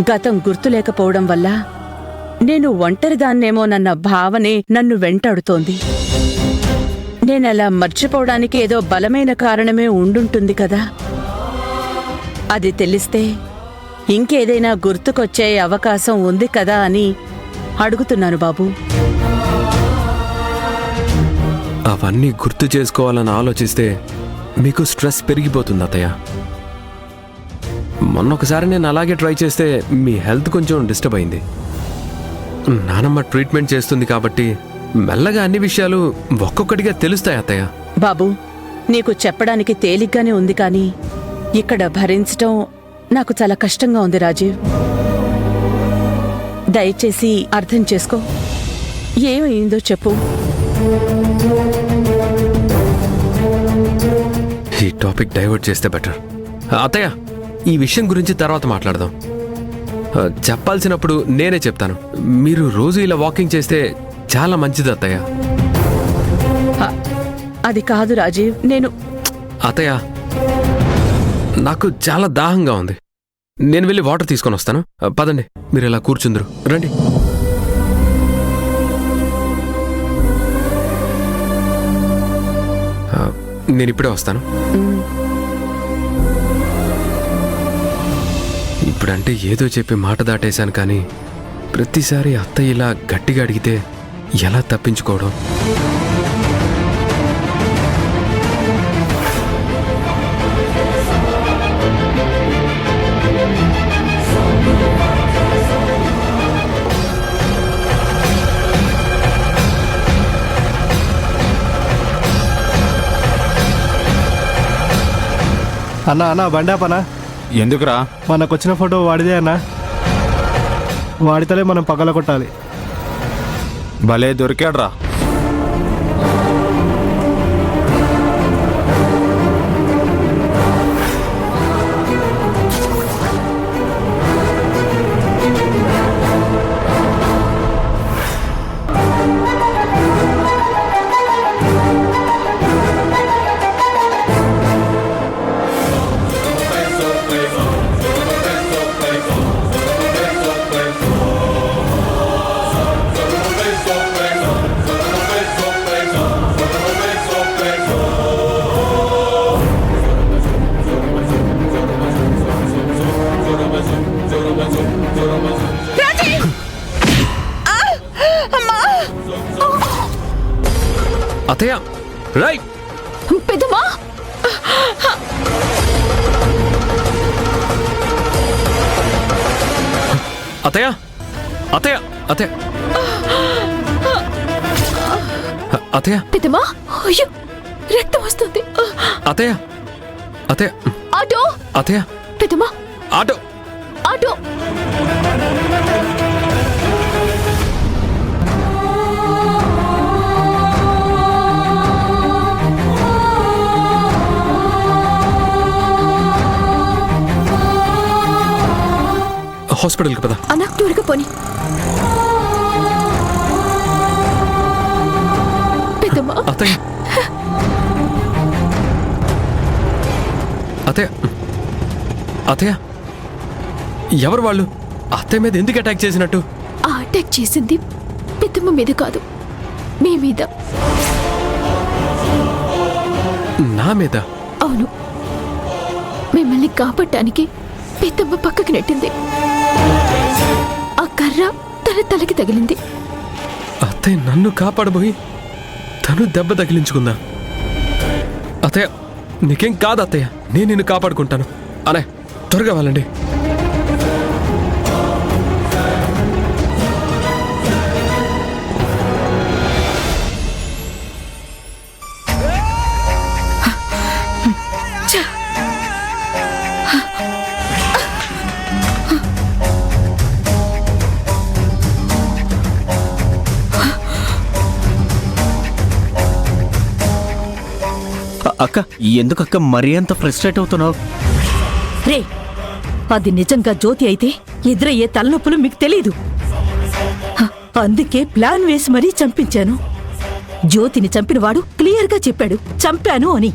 గతం గుర్తులేకపోవడం వల్ల నేను ఒంటరిదాన్నేమోనన్న భావనే నన్ను వెంటాడుతోంది. నేనలా మర్చిపోవడానికి ఏదో బలమైన కారణమే ఉండుంటుంది కదా. అది తెలిస్తే ఇంకేదైనా గుర్తుకొచ్చే అవకాశం ఉంది కదా అని అడుగుతున్నాను బాబు. అవన్నీ గుర్తు చేసుకోవాలని ఆలోచిస్తే మీకు స్ట్రెస్ పెరిగిపోతుంది అత్తయ్య. మొన్నొకసారి నేను అలాగే ట్రై చేస్తే మీ హెల్త్ కొంచెం డిస్టర్బ్ అయింది. నానమ్మ ట్రీట్మెంట్ చేస్తుంది కాబట్టి మెల్లగా అన్ని విషయాలు ఒక్కొక్కటిగా తెలుస్తాయి అత్తయ్య. బాబు, నీకు చెప్పడానికి తేలిగ్గానే ఉంది కానీ ఇక్కడ భరించటం నాకు చాలా కష్టంగా ఉంది రాజీవ్. దయచేసి అర్థం చేసుకో. ఏమైందో చెప్పు. ఈ టాపిక్ డైవర్ట్ చేస్తే బెటర్. అత్తయ్య, ఈ విషయం గురించి తర్వాత మాట్లాడదాం. చెప్పాల్సినప్పుడు నేనే చెప్తాను. మీరు రోజు ఇలా వాకింగ్ చేస్తే చాలా మంచిది అత్తయ్య. అది కాదు రాజీవ్, నేను... అత్తయ్య, నాకు చాలా దాహంగా ఉంది. నేను వెళ్ళి వాటర్ తీసుకొని వస్తాను. పదండి, మీరు ఇలా కూర్చుందరు. రండి. నేను ఇప్పుడే వస్తాను. ఇప్పుడంటే ఏదో చెప్పి మాట దాటేశాను, కానీ ప్రతిసారి అత్తయ్య ఇలా గట్టిగా అడిగితే ఎలా తప్పించుకోవడం? అన్నా అన్నా బండాపనా? ఎందుకురా? మనకొచ్చిన ఫోటో వాడిదే అన్నా. వాడితేనే మనం పగల కొట్టాలి. భలే దొరికాడ్రా. అత్తయ్య, రై పెద్దమ్మా! అత్తయ్య, అత్తయ్య, అత్తయ్య, అత్తయ్య, పెద్దమ్మా! అయ్యో, రక్తం వస్తుంది. అత్తయ్య, అత్తయ్య, ఆటో! అత్తయ్య, పెద్దమ్మా! Auto, auto! హాస్పిటల్కి పద. అన్నా, త్వరగా పోని. పెద్దమ్మా! అత్తయ్య, అత్తయ్య, అత్తయ్య, ఎవరు వాళ్ళు? అత్తయ్య మీద ఎందుకు అటాక్ చేసినట్టు? ఆ అటాక్ చేసింది పెద్దమ్మ మీద కాదు, మీ మీద. నా మీద? అవును, మిమ్మల్ని కాపాడటానికి పెద్దమ్మ పక్కకి నెట్టింది. ఆ కర్ర తన తలకి తగిలింది. అత్తయ్య నన్ను కాపాడబోయి తను దెబ్బ తగిలించుకుందా? అత్తయ్య, నీకేం కాదు అత్తయ్య, నేను నిన్ను కాపాడుకుంటాను. అనే త్వరగా వెళ్ళండి. అక్క, ఎందుకక్క మరీ అంత ఫ్రస్ట్రేట్ అవుతున్నావు? రే, అది నిజంగా జ్యోతి అయితే ఎదురయ్యే తలనొప్పులు మీకు తెలీదు. అందుకే ప్లాన్ వేసి మరీ చంపించాను. జ్యోతిని చంపినవాడు క్లియర్గా చెప్పాడు, చంపాను అని.